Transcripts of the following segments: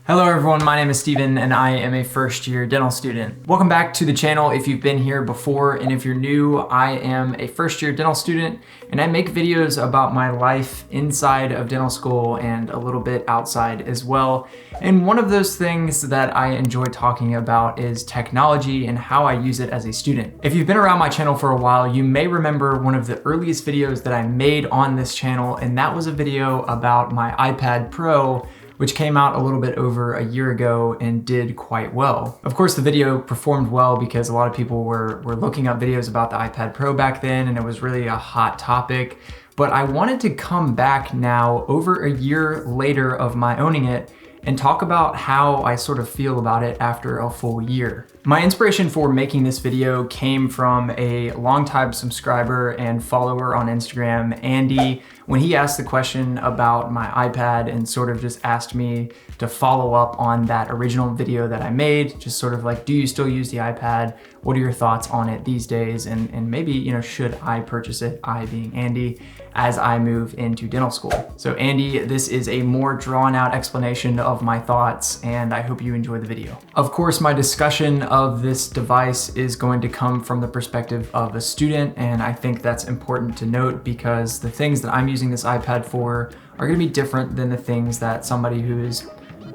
Hello everyone, my name is Steven and I am a first year dental student. Welcome back to the channel if you've been here before, and if you're new, I am a first year dental student and I make videos about my life inside of dental school and a little bit outside as well. And one of those things that I enjoy talking about is technology and how I use it as a student. If you've been around my channel for a while, you may remember one of the earliest videos that I made on this channel, and that was a video about my iPad Pro, which came out a little bit over a year ago and did quite well. Of course, the video performed well because a lot of people were looking up videos about the iPad Pro back then, and it was really a hot topic. But I wanted to come back now, over a year later of my owning it, and talk about how I sort of feel about it after a full year. My inspiration for making this video came from a longtime subscriber and follower on Instagram, Andy, when he asked the question about my iPad and sort of just asked me to follow up on that original video that I made, just sort of like, do you still use the iPad? What are your thoughts on it these days? And maybe, you know, should I purchase it, I being Andy, as I move into dental school? So Andy, this is a more drawn out explanation of my thoughts, and I hope you enjoy the video. Of course, my discussion of this device is going to come from the perspective of a student, and I think that's important to note because the things that I'm using this iPad for are gonna be different than the things that somebody who is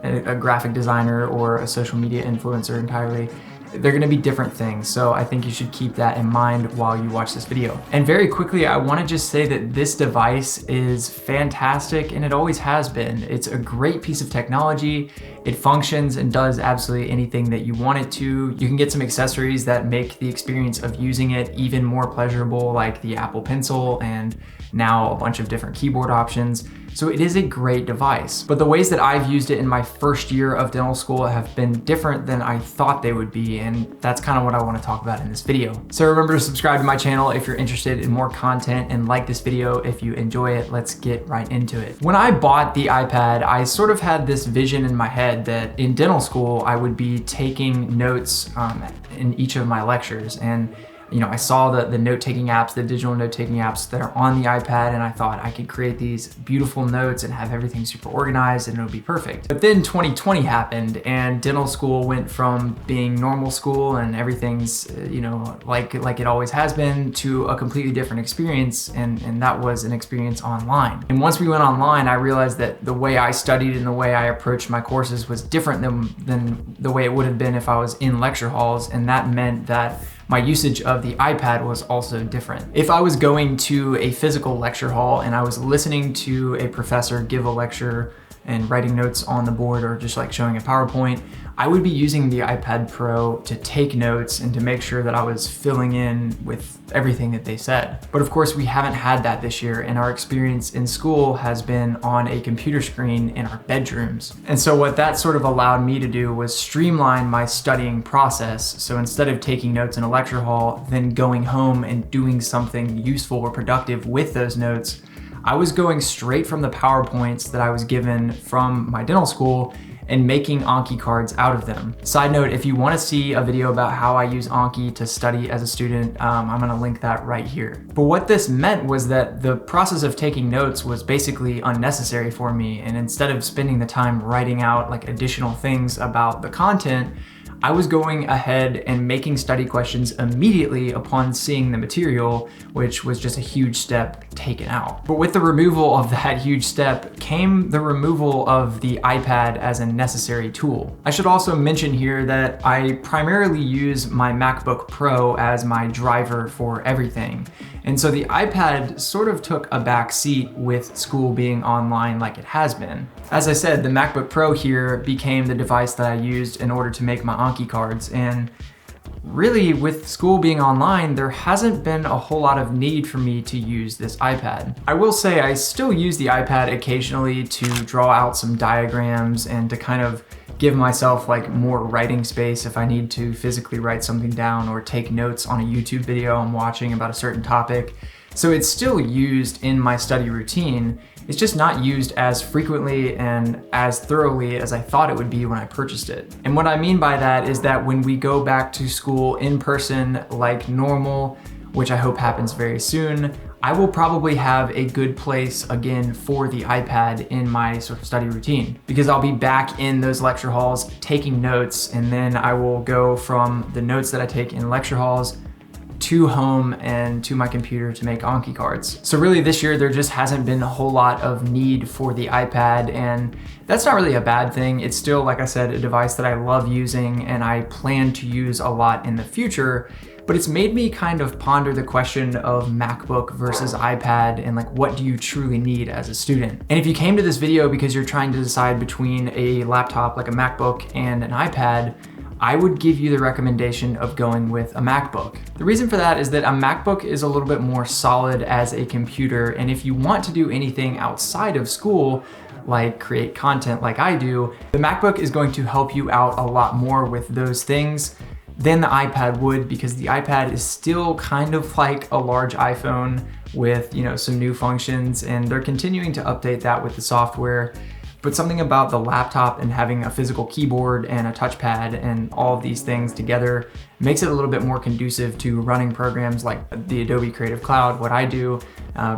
a graphic designer or a social media influencer entirely. They're gonna be different things, so I think you should keep that in mind while you watch this video. And very quickly, I wanna just say that this device is fantastic, and it always has been. It's a great piece of technology. It functions and does absolutely anything that you want it to. You can get some accessories that make the experience of using it even more pleasurable, like the Apple Pencil and now a bunch of different keyboard options. So it is a great device, but the ways that I've used it in my first year of dental school have been different than I thought they would be, and that's kind of what I want to talk about in this video. So remember to subscribe to my channel if you're interested in more content, and like this video if you enjoy it. Let's get right into it. When I bought the iPad, I sort of had this vision in my head that in dental school I would be taking notes in each of my lectures, and you know, I saw the note-taking apps, the digital note-taking apps that are on the iPad, and I thought I could create these beautiful notes and have everything super organized and it would be perfect. But then 2020 happened and dental school went from being normal school and everything's, you know, like it always has been, to a completely different experience, and that was an experience online. And once we went online, I realized that the way I studied and the way I approached my courses was different than the way it would have been if I was in lecture halls, and that meant that my usage of the iPad was also different. If I was going to a physical lecture hall and I was listening to a professor give a lecture and writing notes on the board or just like showing a PowerPoint, I would be using the iPad Pro to take notes and to make sure that I was filling in with everything that they said. But of course, we haven't had that this year, and our experience in school has been on a computer screen in our bedrooms. And so what that sort of allowed me to do was streamline my studying process. So instead of taking notes in a lecture hall, then going home and doing something useful or productive with those notes, I was going straight from the PowerPoints that I was given from my dental school and making Anki cards out of them. Side note, if you want to see a video about how I use Anki to study as a student, I'm gonna link that right here. But what this meant was that the process of taking notes was basically unnecessary for me, and instead of spending the time writing out like additional things about the content, I was going ahead and making study questions immediately upon seeing the material, which was just a huge step taken out. But with the removal of that huge step came the removal of the iPad as a necessary tool. I should also mention here that I primarily use my MacBook Pro as my driver for everything. And so the iPad sort of took a back seat with school being online like it has been. As I said, the MacBook Pro here became the device that I used in order to make my Anki cards, and really with school being online, there hasn't been a whole lot of need for me to use this iPad. I will say I still use the iPad occasionally to draw out some diagrams and to kind of give myself like more writing space if I need to physically write something down or take notes on a YouTube video I'm watching about a certain topic. So it's still used in my study routine. It's just not used as frequently and as thoroughly as I thought it would be when I purchased it. And what I mean by that is that when we go back to school in person like normal, which I hope happens very soon, I will probably have a good place again for the iPad in my sort of study routine, because I'll be back in those lecture halls taking notes, and then I will go from the notes that I take in lecture halls to home and to my computer to make Anki cards. So really this year there just hasn't been a whole lot of need for the iPad, and that's not really a bad thing. It's still, like I said, a device that I love using and I plan to use a lot in the future. But it's made me kind of ponder the question of MacBook versus iPad, and like, what do you truly need as a student? And if you came to this video because you're trying to decide between a laptop like a MacBook and an iPad, I would give you the recommendation of going with a MacBook. The reason for that is that a MacBook is a little bit more solid as a computer, and if you want to do anything outside of school, like create content like I do, the MacBook is going to help you out a lot more with those things than the iPad would, because the iPad is still kind of like a large iPhone with, you know, some new functions, and they're continuing to update that with the software. But something about the laptop and having a physical keyboard and a touchpad and all of these things together makes it a little bit more conducive to running programs like the Adobe Creative Cloud, what I do,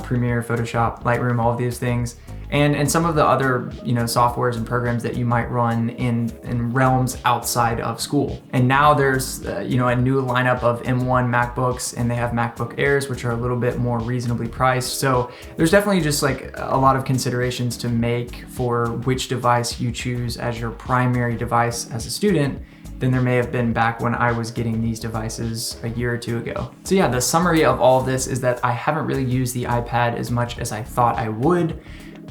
Premiere, Photoshop, Lightroom, all of these things, and some of the other, you know, softwares and programs that you might run in realms outside of school. And now there's you know, a new lineup of M1 MacBooks, and they have MacBook Airs, which are a little bit more reasonably priced. So there's definitely just like a lot of considerations to make for which device you choose as your primary device as a student than there may have been back when I was getting these devices a year or two ago. So yeah, the summary of all of this is that I haven't really used the iPad as much as I thought I would,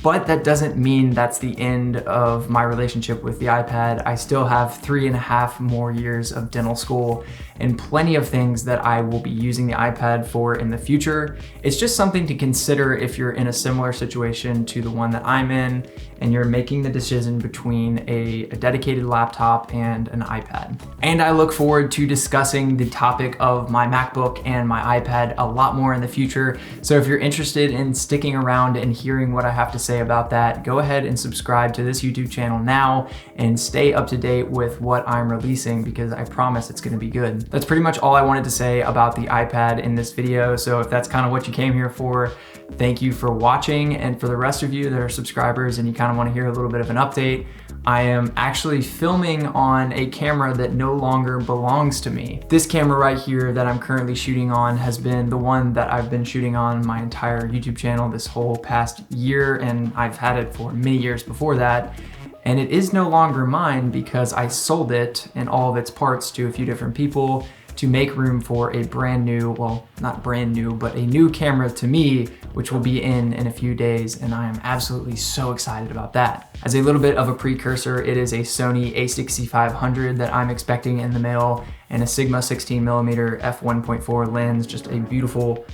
but that doesn't mean that's the end of my relationship with the iPad. I still have 3.5 more years of dental school and plenty of things that I will be using the iPad for in the future. It's just something to consider if you're in a similar situation to the one that I'm in and you're making the decision between a dedicated laptop and an iPad. And I look forward to discussing the topic of my MacBook and my iPad a lot more in the future. So if you're interested in sticking around and hearing what I have to say about that, go ahead and subscribe to this YouTube channel now and stay up to date with what I'm releasing, because I promise it's gonna be good. That's pretty much all I wanted to say about the iPad in this video. So if that's kind of what you came here for, thank you for watching. And for the rest of you that are subscribers and you kind of want to hear a little bit of an update, I am actually filming on a camera that no longer belongs to me. This camera right here that I'm currently shooting on has been the one that I've been shooting on my entire YouTube channel this whole past year, and I've had it for many years before that. And it is no longer mine because I sold it and all of its parts to a few different people to make room for a brand new, well, not brand new, but a new camera to me, which will be in a few days, and I am absolutely so excited about that. As a little bit of a precursor, it is a Sony a6500 that I'm expecting in the mail, and a Sigma 16mm f1.4 lens, just a beautiful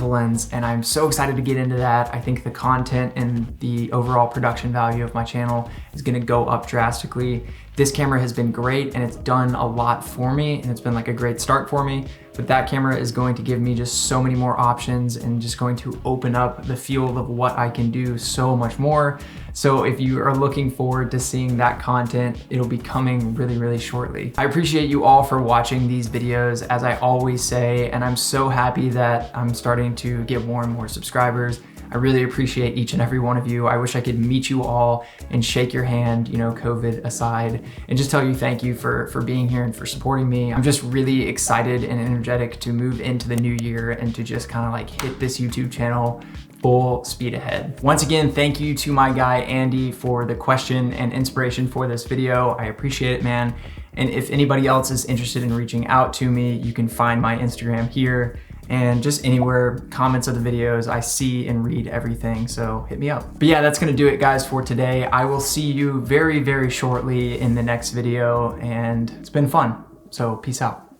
lens, and I'm so excited to get into that. I think the content and the overall production value of my channel is gonna go up drastically. This camera has been great and it's done a lot for me, and it's been like a great start for me, but that camera is going to give me just so many more options and just going to open up the field of what I can do so much more. So if you are looking forward to seeing that content, it'll be coming really, really shortly. I appreciate you all for watching these videos, as I always say, and I'm so happy that I'm starting to get more and more subscribers. I really appreciate each and every one of you. I wish I could meet you all and shake your hand, you know, COVID aside, and just tell you thank you for being here and for supporting me. I'm just really excited and energetic to move into the new year and to just kind of like hit this YouTube channel full speed ahead. Once again, thank you to my guy, Andy, for the question and inspiration for this video. I appreciate it, man. And if anybody else is interested in reaching out to me, you can find my Instagram here, and just anywhere, comments of the videos, I see and read everything, so hit me up. But yeah, that's gonna do it, guys, for today. I will see you very, very shortly in the next video, and it's been fun, so peace out.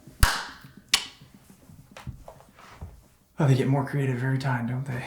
Oh, they get more creative every time, don't they?